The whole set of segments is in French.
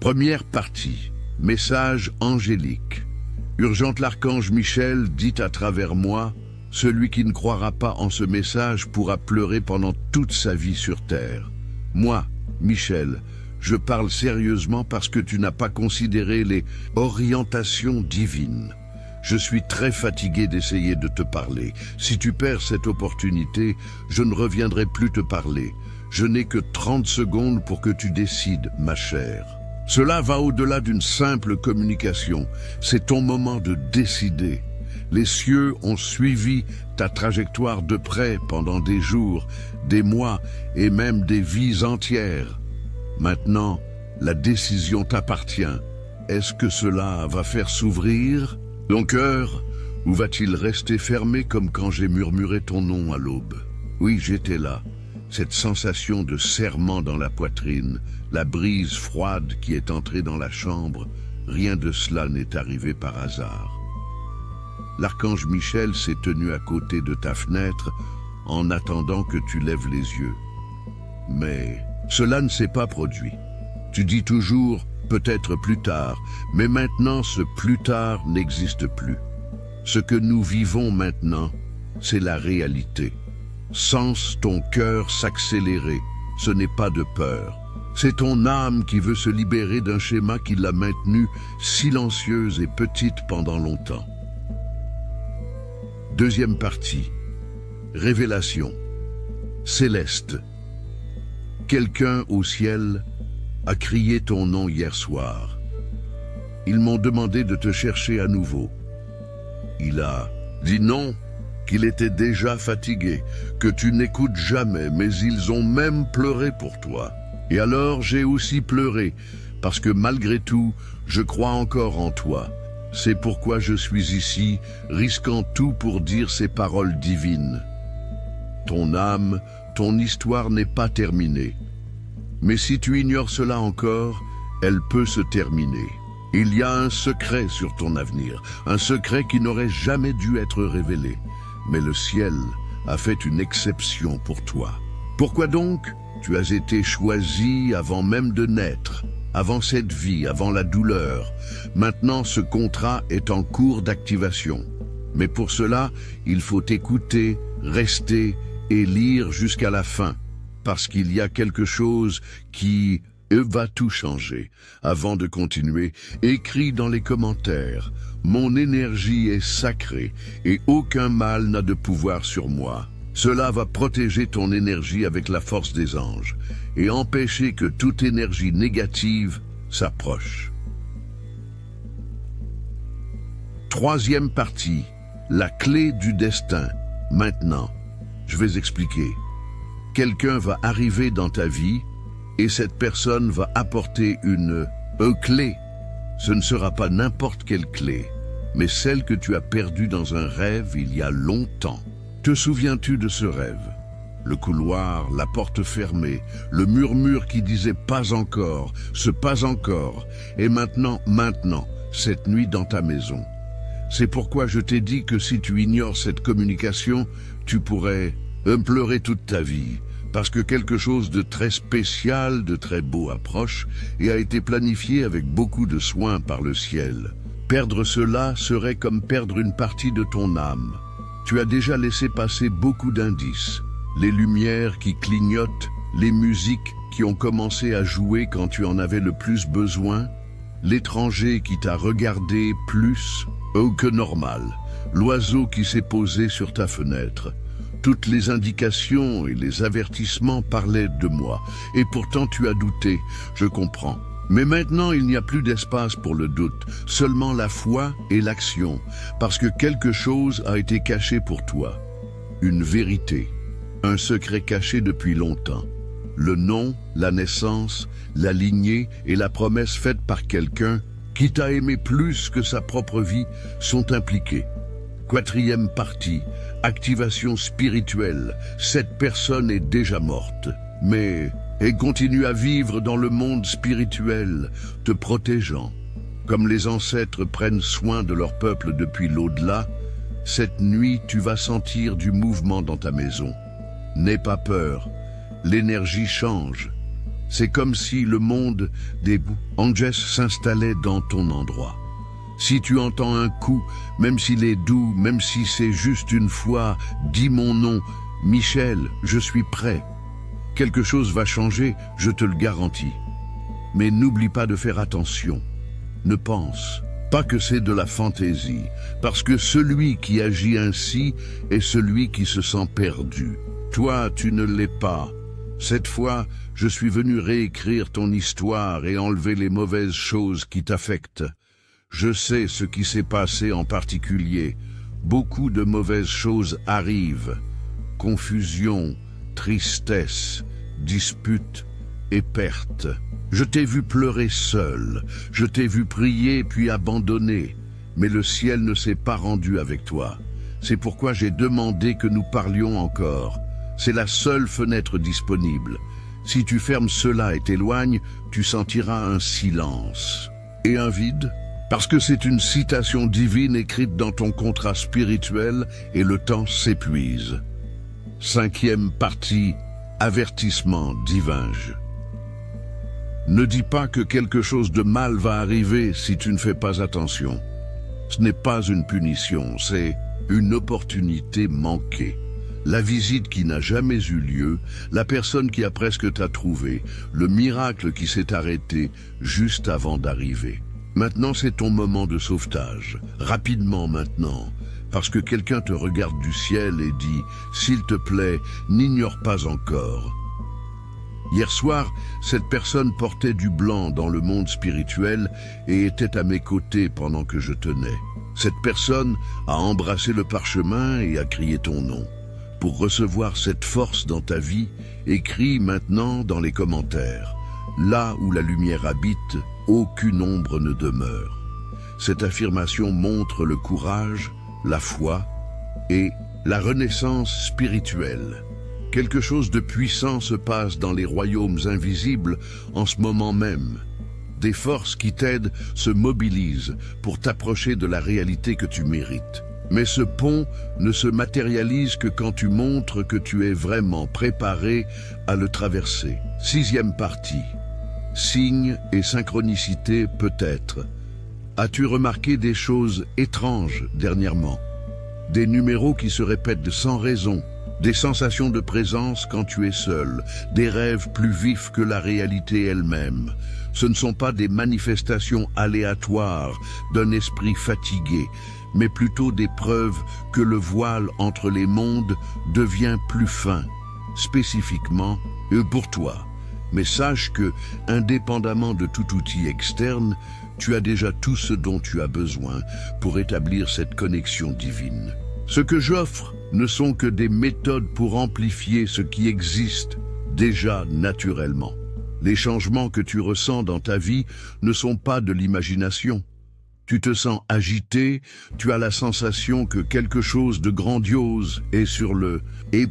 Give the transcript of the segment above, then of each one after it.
Première partie. Message angélique. Urgente l'archange Michel dit à travers moi, celui qui ne croira pas en ce message pourra pleurer pendant toute sa vie sur terre. Moi, Michel, je parle sérieusement parce que tu n'as pas considéré les orientations divines. Je suis très fatigué d'essayer de te parler. Si tu perds cette opportunité, je ne reviendrai plus te parler. Je n'ai que 30 secondes pour que tu décides, ma chère. Cela va au-delà d'une simple communication. C'est ton moment de décider. Les cieux ont suivi ta trajectoire de près pendant des jours, des mois et même des vies entières. Maintenant, la décision t'appartient. Est-ce que cela va faire s'ouvrir ton cœur, ou va-t-il rester fermé comme quand j'ai murmuré ton nom à l'aube? Oui, j'étais là. Cette sensation de serrement dans la poitrine, la brise froide qui est entrée dans la chambre, rien de cela n'est arrivé par hasard. L'archange Michel s'est tenu à côté de ta fenêtre en attendant que tu lèves les yeux. Mais cela ne s'est pas produit. Tu dis toujours « peut-être plus tard », mais maintenant ce « plus tard » n'existe plus. Ce que nous vivons maintenant, c'est la réalité. Sens ton cœur s'accélérer, ce n'est pas de peur. C'est ton âme qui veut se libérer d'un schéma qui l'a maintenue silencieuse et petite pendant longtemps. Deuxième partie. Révélation. Céleste. Quelqu'un au ciel a crié ton nom hier soir. Ils m'ont demandé de te chercher à nouveau. Il a dit non, qu'il était déjà fatigué, que tu n'écoutes jamais, mais ils ont même pleuré pour toi. Et alors j'ai aussi pleuré, parce que malgré tout, je crois encore en toi. C'est pourquoi je suis ici, risquant tout pour dire ces paroles divines. Ton âme, ton histoire n'est pas terminée. Mais si tu ignores cela encore, elle peut se terminer. Il y a un secret sur ton avenir, un secret qui n'aurait jamais dû être révélé. Mais le ciel a fait une exception pour toi. Pourquoi donc? Tu as été choisi avant même de naître, avant cette vie, avant la douleur. Maintenant, ce contrat est en cours d'activation. Mais pour cela, il faut écouter, rester et lire jusqu'à la fin. Parce qu'il y a quelque chose qui va tout changer. Avant de continuer, écris dans les commentaires. Mon énergie est sacrée et aucun mal n'a de pouvoir sur moi. Cela va protéger ton énergie avec la force des anges et empêcher que toute énergie négative s'approche. Troisième partie, la clé du destin. Maintenant, je vais expliquer. Quelqu'un va arriver dans ta vie et cette personne va apporter une clé. Ce ne sera pas n'importe quelle clé, mais celle que tu as perdue dans un rêve il y a longtemps. Te souviens-tu de ce rêve? Le couloir, la porte fermée, le murmure qui disait « pas encore », ce « pas encore », et maintenant, cette nuit dans ta maison. C'est pourquoi je t'ai dit que si tu ignores cette communication, tu pourrais pleurer toute ta vie. Parce que quelque chose de très spécial, de très beau approche et a été planifié avec beaucoup de soin par le ciel. Perdre cela serait comme perdre une partie de ton âme. Tu as déjà laissé passer beaucoup d'indices. Les lumières qui clignotent, les musiques qui ont commencé à jouer quand tu en avais le plus besoin, l'étranger qui t'a regardé plus que normal, l'oiseau qui s'est posé sur ta fenêtre. Toutes les indications et les avertissements parlaient de moi, et pourtant tu as douté, je comprends. Mais maintenant il n'y a plus d'espace pour le doute, seulement la foi et l'action, parce que quelque chose a été caché pour toi. Une vérité, un secret caché depuis longtemps. Le nom, la naissance, la lignée et la promesse faite par quelqu'un qui t'a aimé plus que sa propre vie sont impliqués. Quatrième partie, activation spirituelle. Cette personne est déjà morte, mais elle continue à vivre dans le monde spirituel, te protégeant. Comme les ancêtres prennent soin de leur peuple depuis l'au-delà, cette nuit tu vas sentir du mouvement dans ta maison. N'aie pas peur, l'énergie change. C'est comme si le monde des anges s'installait dans ton endroit. Si tu entends un coup, même s'il est doux, même si c'est juste une fois, dis mon nom, Michel, je suis prêt. Quelque chose va changer, je te le garantis. Mais n'oublie pas de faire attention. Ne pense pas que c'est de la fantaisie, parce que celui qui agit ainsi est celui qui se sent perdu. Toi, tu ne l'es pas. Cette fois, je suis venu réécrire ton histoire et enlever les mauvaises choses qui t'affectent. Je sais ce qui s'est passé en particulier. Beaucoup de mauvaises choses arrivent. Confusion, tristesse, disputes et pertes. Je t'ai vu pleurer seul, je t'ai vu prier puis abandonner, mais le ciel ne s'est pas rendu avec toi. C'est pourquoi j'ai demandé que nous parlions encore. C'est la seule fenêtre disponible. Si tu fermes cela et t'éloignes, tu sentiras un silence. Et un vide? Parce que c'est une citation divine écrite dans ton contrat spirituel et le temps s'épuise. 5e partie, avertissement divin. Ne dis pas que quelque chose de mal va arriver si tu ne fais pas attention. Ce n'est pas une punition, c'est une opportunité manquée. La visite qui n'a jamais eu lieu, la personne qui a presque t'a trouvé, le miracle qui s'est arrêté juste avant d'arriver. Maintenant, c'est ton moment de sauvetage. Rapidement maintenant, parce que quelqu'un te regarde du ciel et dit « S'il te plaît, n'ignore pas encore ». Hier soir, cette personne portait du blanc dans le monde spirituel et était à mes côtés pendant que je tenais. Cette personne a embrassé le parchemin et a crié ton nom. Pour recevoir cette force dans ta vie, écris maintenant dans les commentaires. Là où la lumière habite, aucune ombre ne demeure. Cette affirmation montre le courage, la foi et la renaissance spirituelle. Quelque chose de puissant se passe dans les royaumes invisibles en ce moment même. Des forces qui t'aident se mobilisent pour t'approcher de la réalité que tu mérites. Mais ce pont ne se matérialise que quand tu montres que tu es vraiment préparé à le traverser. 6e partie. Signes et synchronicité peut-être. As-tu remarqué des choses étranges dernièrement? Des numéros qui se répètent sans raison. Des sensations de présence quand tu es seul, des rêves plus vifs que la réalité elle-même. Ce ne sont pas des manifestations aléatoires d'un esprit fatigué, mais plutôt des preuves que le voile entre les mondes devient plus fin, spécifiquement pour toi. Mais sache que, indépendamment de tout outil externe, tu as déjà tout ce dont tu as besoin pour établir cette connexion divine. Ce que j'offre ne sont que des méthodes pour amplifier ce qui existe déjà naturellement. Les changements que tu ressens dans ta vie ne sont pas de l'imagination. Tu te sens agité, tu as la sensation que quelque chose de grandiose est sur le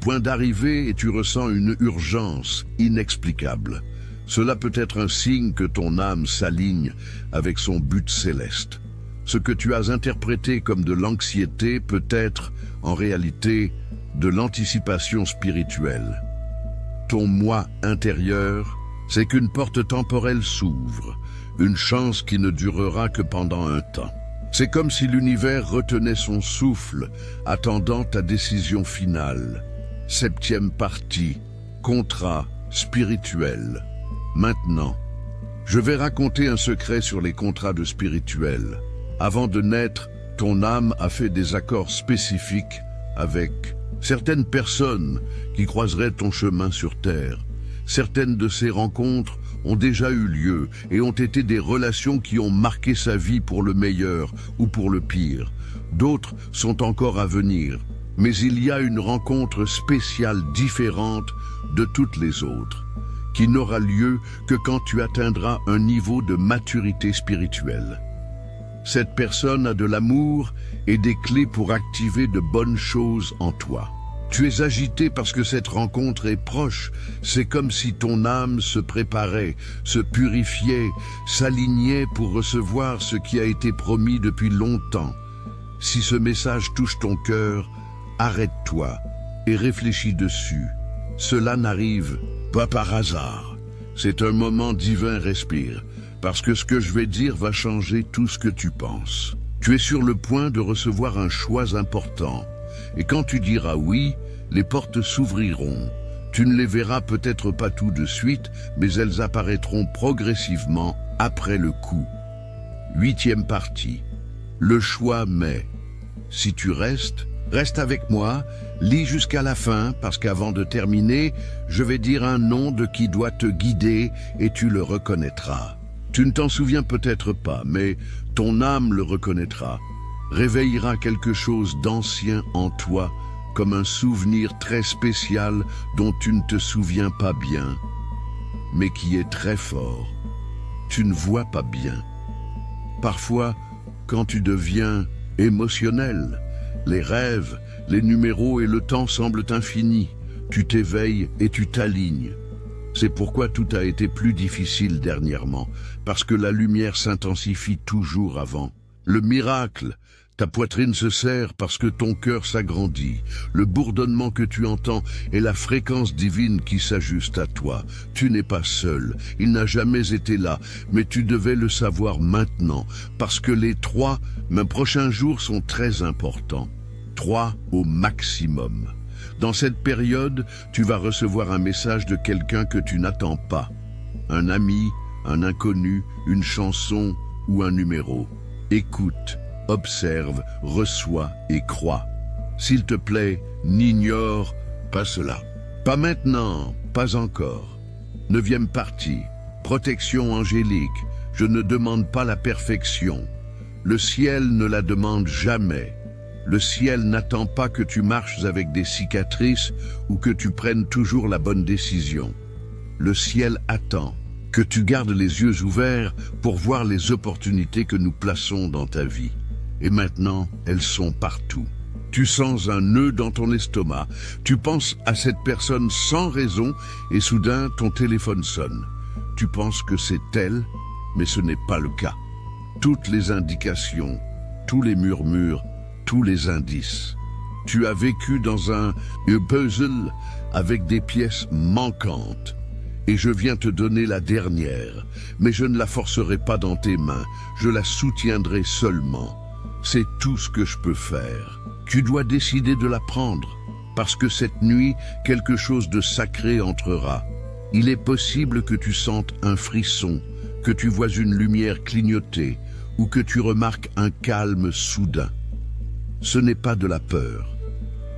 point d'arriver et tu ressens une urgence inexplicable. Cela peut être un signe que ton âme s'aligne avec son but céleste. Ce que tu as interprété comme de l'anxiété peut être, en réalité, de l'anticipation spirituelle. Ton moi intérieur, c'est qu'une porte temporelle s'ouvre, une chance qui ne durera que pendant un temps. C'est comme si l'univers retenait son souffle, attendant ta décision finale. 7e partie, contrat spirituel. Maintenant, je vais raconter un secret sur les contrats de spirituel. Avant de naître, ton âme a fait des accords spécifiques avec certaines personnes qui croiseraient ton chemin sur terre. Certaines de ces rencontres ont déjà eu lieu et ont été des relations qui ont marqué sa vie pour le meilleur ou pour le pire. D'autres sont encore à venir, mais il y a une rencontre spéciale différente de toutes les autres, qui n'aura lieu que quand tu atteindras un niveau de maturité spirituelle. Cette personne a de l'amour et des clés pour activer de bonnes choses en toi. Tu es agité parce que cette rencontre est proche. C'est comme si ton âme se préparait, se purifiait, s'alignait pour recevoir ce qui a été promis depuis longtemps. Si ce message touche ton cœur, arrête-toi et réfléchis dessus. Cela n'arrive pas par hasard. C'est un moment divin, respire, parce que ce que je vais dire va changer tout ce que tu penses. Tu es sur le point de recevoir un choix important, et quand tu diras oui, les portes s'ouvriront. Tu ne les verras peut-être pas tout de suite, mais elles apparaîtront progressivement après le coup. 8e partie. Le choix mais. Si tu restes, reste avec moi, lis jusqu'à la fin, parce qu'avant de terminer, je vais dire un nom de qui doit te guider et tu le reconnaîtras. Tu ne t'en souviens peut-être pas, mais ton âme le reconnaîtra, réveillera quelque chose d'ancien en toi, comme un souvenir très spécial dont tu ne te souviens pas bien, mais qui est très fort. Tu ne vois pas bien. Parfois, quand tu deviens émotionnel, les rêves, les numéros et le temps semblent infinis. Tu t'éveilles et tu t'alignes. C'est pourquoi tout a été plus difficile dernièrement, parce que la lumière s'intensifie toujours avant. Le miracle, ta poitrine se serre parce que ton cœur s'agrandit. Le bourdonnement que tu entends est la fréquence divine qui s'ajuste à toi. Tu n'es pas seul, il n'a jamais été là, mais tu devais le savoir maintenant, parce que les 3 prochains jours sont très importants. 3 au maximum. Dans cette période, tu vas recevoir un message de quelqu'un que tu n'attends pas. Un ami, un inconnu, une chanson ou un numéro. Écoute, observe, reçois et crois. S'il te plaît, n'ignore pas cela. Pas maintenant, pas encore. 9e partie. Protection angélique. Je ne demande pas la perfection. Le ciel ne la demande jamais. Le ciel n'attend pas que tu marches avec des cicatrices ou que tu prennes toujours la bonne décision. Le ciel attend que tu gardes les yeux ouverts pour voir les opportunités que nous plaçons dans ta vie. Et maintenant, elles sont partout. Tu sens un nœud dans ton estomac, tu penses à cette personne sans raison et soudain ton téléphone sonne. Tu penses que c'est elle, mais ce n'est pas le cas. Toutes les indications, tous les murmures, tous les indices. Tu as vécu dans un puzzle avec des pièces manquantes. Et je viens te donner la dernière, mais je ne la forcerai pas dans tes mains, je la soutiendrai seulement. C'est tout ce que je peux faire. Tu dois décider de la prendre, parce que cette nuit, quelque chose de sacré entrera. Il est possible que tu sentes un frisson, que tu vois une lumière clignoter, ou que tu remarques un calme soudain. Ce n'est pas de la peur,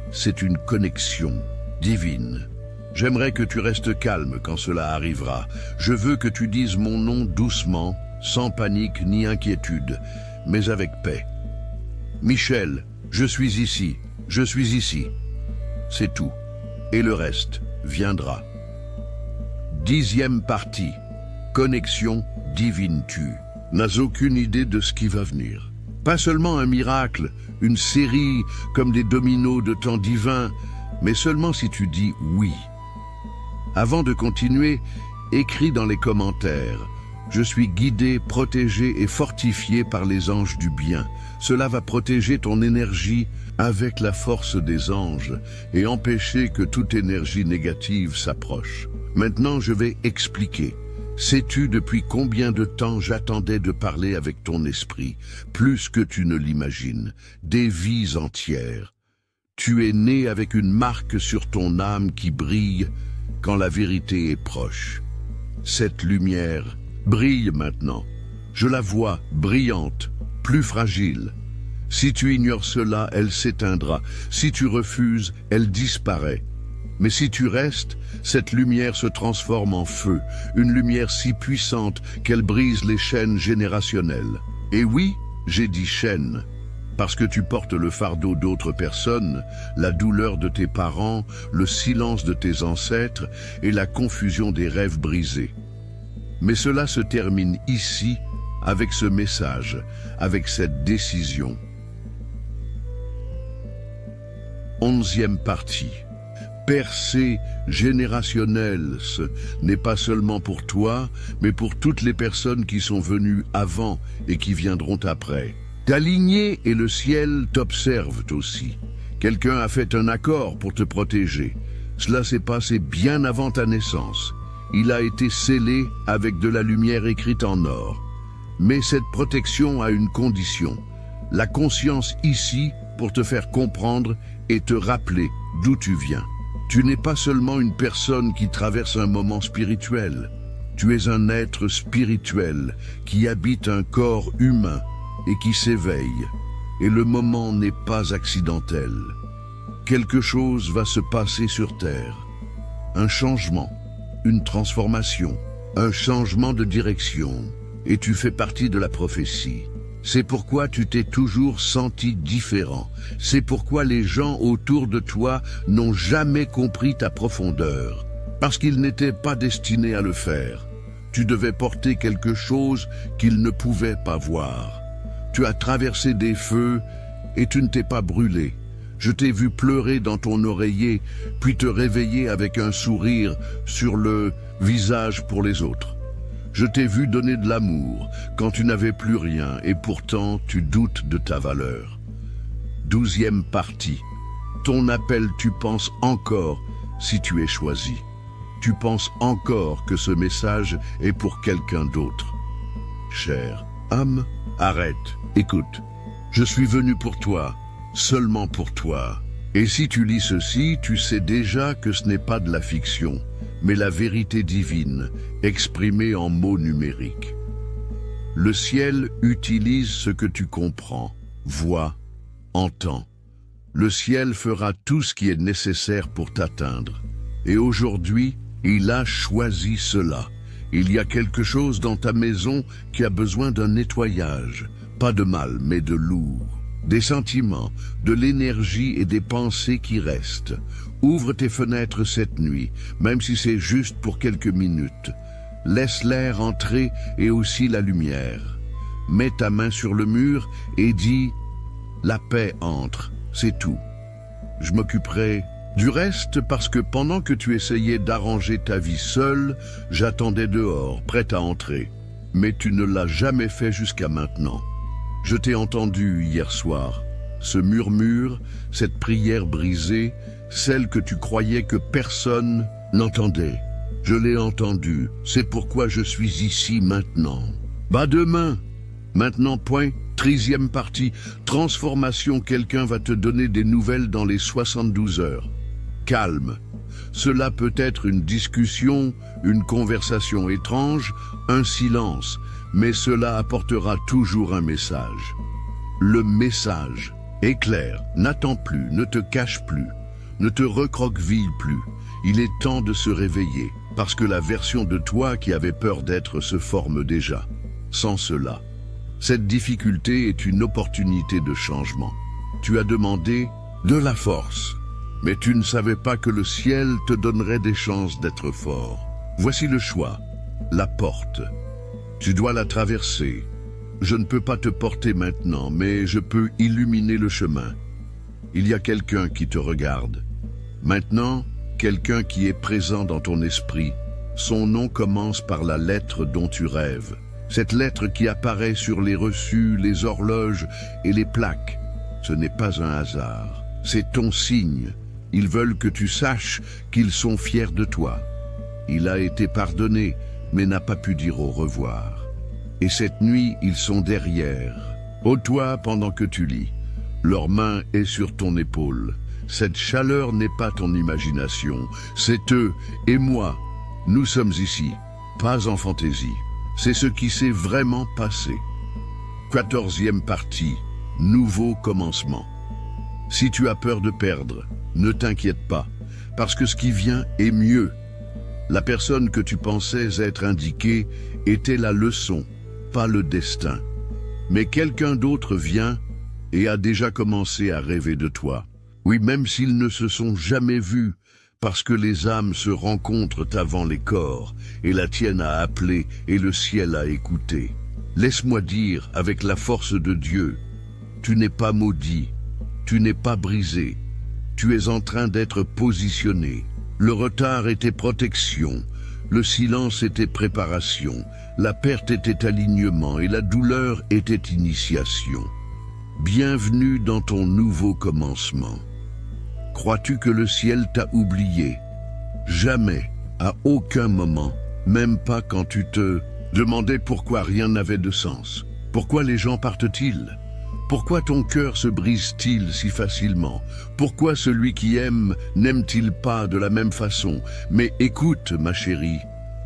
c'est une connexion divine. J'aimerais que tu restes calme quand cela arrivera. Je veux que tu dises mon nom doucement, sans panique ni inquiétude, mais avec paix. Michel, je suis ici, je suis ici. C'est tout. Et le reste viendra. 10e partie. Connexion divine. Tu n'as aucune idée de ce qui va venir. Pas seulement un miracle, une série comme des dominos de temps divin, mais seulement si tu dis oui. Avant de continuer, écris dans les commentaires « Je suis guidé, protégé et fortifié par les anges du bien ». Cela va protéger ton énergie avec la force des anges et empêcher que toute énergie négative s'approche. Maintenant, je vais expliquer. Sais-tu depuis combien de temps j'attendais de parler avec ton esprit, plus que tu ne l'imagines, des vies entières. Tu es né avec une marque sur ton âme qui brille quand la vérité est proche. Cette lumière brille maintenant. Je la vois brillante, plus fragile. Si tu ignores cela, elle s'éteindra. Si tu refuses, elle disparaît. Mais si tu restes, cette lumière se transforme en feu, une lumière si puissante qu'elle brise les chaînes générationnelles. Et oui, j'ai dit chaînes, parce que tu portes le fardeau d'autres personnes, la douleur de tes parents, le silence de tes ancêtres et la confusion des rêves brisés. Mais cela se termine ici, avec ce message, avec cette décision. 11e partie. Percée générationnelle, ce n'est pas seulement pour toi, mais pour toutes les personnes qui sont venues avant et qui viendront après. Ta lignée et le ciel t'observent aussi. Quelqu'un a fait un accord pour te protéger. Cela s'est passé bien avant ta naissance. il a été scellé avec de la lumière écrite en or. Mais cette protection a une condition. La conscience ici pour te faire comprendre et te rappeler d'où tu viens. Tu n'es pas seulement une personne qui traverse un moment spirituel. Tu es un être spirituel qui habite un corps humain et qui s'éveille. Et le moment n'est pas accidentel. Quelque chose va se passer sur Terre. Un changement, une transformation, un changement de direction. Et tu fais partie de la prophétie. C'est pourquoi tu t'es toujours senti différent. C'est pourquoi les gens autour de toi n'ont jamais compris ta profondeur. Parce qu'ils n'étaient pas destinés à le faire. Tu devais porter quelque chose qu'ils ne pouvaient pas voir. Tu as traversé des feux et tu ne t'es pas brûlé. Je t'ai vu pleurer dans ton oreiller, puis te réveiller avec un sourire sur le visage pour les autres. Je t'ai vu donner de l'amour quand tu n'avais plus rien et pourtant tu doutes de ta valeur. 12e partie. Ton appel, tu penses encore si tu es choisi. Tu penses encore que ce message est pour quelqu'un d'autre. Chère âme, arrête, écoute. Je suis venu pour toi, seulement pour toi. Et si tu lis ceci, tu sais déjà que ce n'est pas de la fiction, mais la vérité divine, exprimée en mots numériques. Le ciel utilise ce que tu comprends, vois, entends. Le ciel fera tout ce qui est nécessaire pour t'atteindre. Et aujourd'hui, il a choisi cela. Il y a quelque chose dans ta maison qui a besoin d'un nettoyage. Pas de mal, mais de lourd. Des sentiments, de l'énergie et des pensées qui restent. Ouvre tes fenêtres cette nuit, même si c'est juste pour quelques minutes. Laisse l'air entrer et aussi la lumière. Mets ta main sur le mur et dis « La paix entre », c'est tout. Je m'occuperai du reste parce que pendant que tu essayais d'arranger ta vie seule, j'attendais dehors, prête à entrer. Mais tu ne l'as jamais fait jusqu'à maintenant. Je t'ai entendu hier soir. Ce murmure, cette prière brisée, celle que tu croyais que personne n'entendait. Je l'ai entendue, c'est pourquoi je suis ici maintenant. Bah demain. Maintenant, point. 13e partie. Transformation, quelqu'un va te donner des nouvelles dans les 72 heures. Calme. Cela peut être une discussion, une conversation étrange, un silence, mais cela apportera toujours un message. Le message est clair. N'attends plus, ne te cache plus, ne te recroqueville plus. Il est temps de se réveiller, parce que la version de toi qui avait peur d'être se forme déjà. Sans cela, cette difficulté est une opportunité de changement. Tu as demandé de la force, mais tu ne savais pas que le ciel te donnerait des chances d'être fort. Voici le choix, la porte. Tu dois la traverser. Je ne peux pas te porter maintenant, mais je peux illuminer le chemin. Il y a quelqu'un qui te regarde. Maintenant, quelqu'un qui est présent dans ton esprit. Son nom commence par la lettre dont tu rêves. Cette lettre qui apparaît sur les reçus, les horloges et les plaques. Ce n'est pas un hasard. C'est ton signe. Ils veulent que tu saches qu'ils sont fiers de toi. Il a été pardonné, mais n'a pas pu dire au revoir. Et cette nuit, ils sont derrière. Ô-toi pendant que tu lis. Leur main est sur ton épaule. Cette chaleur n'est pas ton imagination. C'est eux et moi. Nous sommes ici, pas en fantaisie. C'est ce qui s'est vraiment passé. 14e partie. Nouveau commencement. Si tu as peur de perdre, ne t'inquiète pas, parce que ce qui vient est mieux. La personne que tu pensais être indiquée était la leçon, pas le destin. Mais quelqu'un d'autre vient et a déjà commencé à rêver de toi. Oui, même s'ils ne se sont jamais vus, parce que les âmes se rencontrent avant les corps, et la tienne a appelé et le ciel a écouté. Laisse-moi dire, avec la force de Dieu, tu n'es pas maudit, tu n'es pas brisé, tu es en train d'être positionné. Le retard était protection, le silence était préparation, la perte était alignement et la douleur était initiation. Bienvenue dans ton nouveau commencement. Crois-tu que le ciel t'a oublié? Jamais. À aucun moment, même pas quand tu te demandais pourquoi rien n'avait de sens. Pourquoi les gens partent-ils? Pourquoi ton cœur se brise-t-il si facilement? Pourquoi celui qui aime n'aime-t-il pas de la même façon? Mais écoute, ma chérie,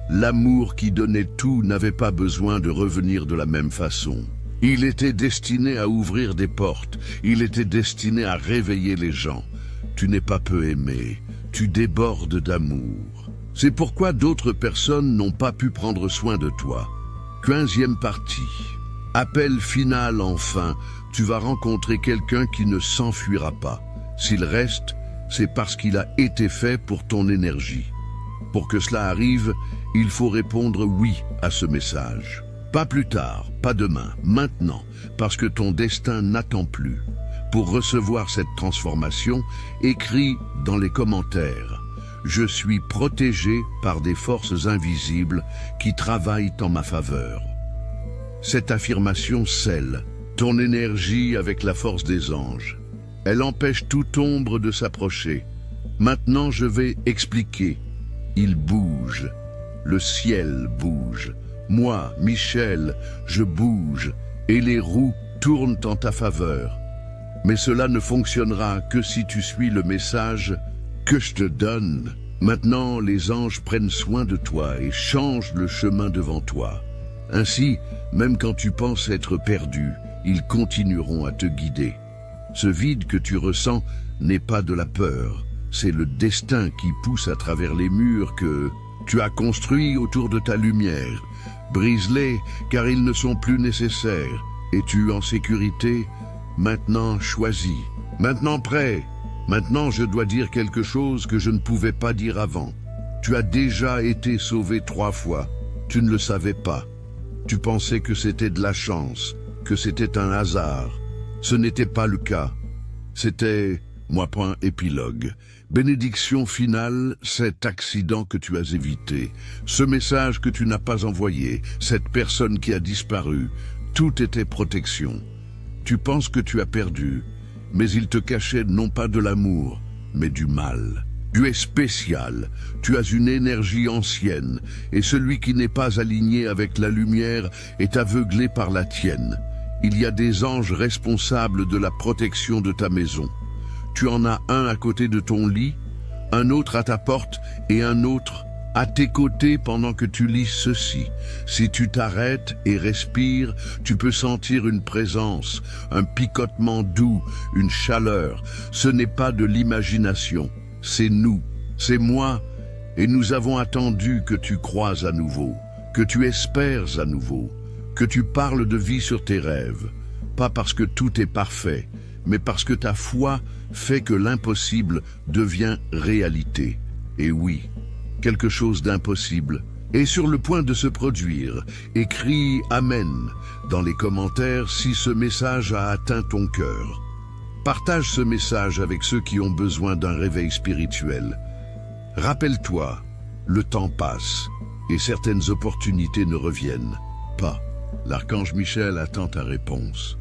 l'amour qui donnait tout n'avait pas besoin de revenir de la même façon. Il était destiné à ouvrir des portes, il était destiné à réveiller les gens. Tu n'es pas peu aimé, tu débordes d'amour. C'est pourquoi d'autres personnes n'ont pas pu prendre soin de toi. 15e partie. Appel final enfin, tu vas rencontrer quelqu'un qui ne s'enfuira pas. S'il reste, c'est parce qu'il a été fait pour ton énergie. Pour que cela arrive, il faut répondre oui à ce message. Pas plus tard, pas demain, maintenant, parce que ton destin n'attend plus. Pour recevoir cette transformation, écris dans les commentaires « Je suis protégé par des forces invisibles qui travaillent en ma faveur ». Cette affirmation scelle ton énergie avec la force des anges. Elle empêche toute ombre de s'approcher. Maintenant, je vais expliquer. Il bouge. Le ciel bouge. Moi, Michel, je bouge et les roues tournent en ta faveur. Mais cela ne fonctionnera que si tu suis le message que je te donne. Maintenant, les anges prennent soin de toi et changent le chemin devant toi. Ainsi, même quand tu penses être perdu, ils continueront à te guider. Ce vide que tu ressens n'est pas de la peur, c'est le destin qui pousse à travers les murs que tu as construits autour de ta lumière. Brise-les, car ils ne sont plus nécessaires. Es-tu en sécurité? Maintenant choisis. Maintenant prêt. Maintenant je dois dire quelque chose que je ne pouvais pas dire avant. Tu as déjà été sauvé 3 fois. Tu ne le savais pas. Tu pensais que c'était de la chance, que c'était un hasard. Ce n'était pas le cas. C'était, épilogue. Bénédiction finale, cet accident que tu as évité, ce message que tu n'as pas envoyé, cette personne qui a disparu, tout était protection. Tu penses que tu as perdu, mais il te cachait non pas de l'amour, mais du mal. Tu es spécial, tu as une énergie ancienne, et celui qui n'est pas aligné avec la lumière est aveuglé par la tienne. Il y a des anges responsables de la protection de ta maison. Tu en as un à côté de ton lit, un autre à ta porte et un autre à tes côtés pendant que tu lis ceci. Si tu t'arrêtes et respires, tu peux sentir une présence, un picotement doux, une chaleur. Ce n'est pas de l'imagination. C'est nous, c'est moi, et nous avons attendu que tu croises à nouveau, que tu espères à nouveau, que tu parles de vie sur tes rêves, pas parce que tout est parfait, mais parce que ta foi fait que l'impossible devient réalité. Et oui, quelque chose d'impossible est sur le point de se produire. Écris « Amen » dans les commentaires si ce message a atteint ton cœur. Partage ce message avec ceux qui ont besoin d'un réveil spirituel. Rappelle-toi, le temps passe et certaines opportunités ne reviennent pas. L'archange Michel attend ta réponse.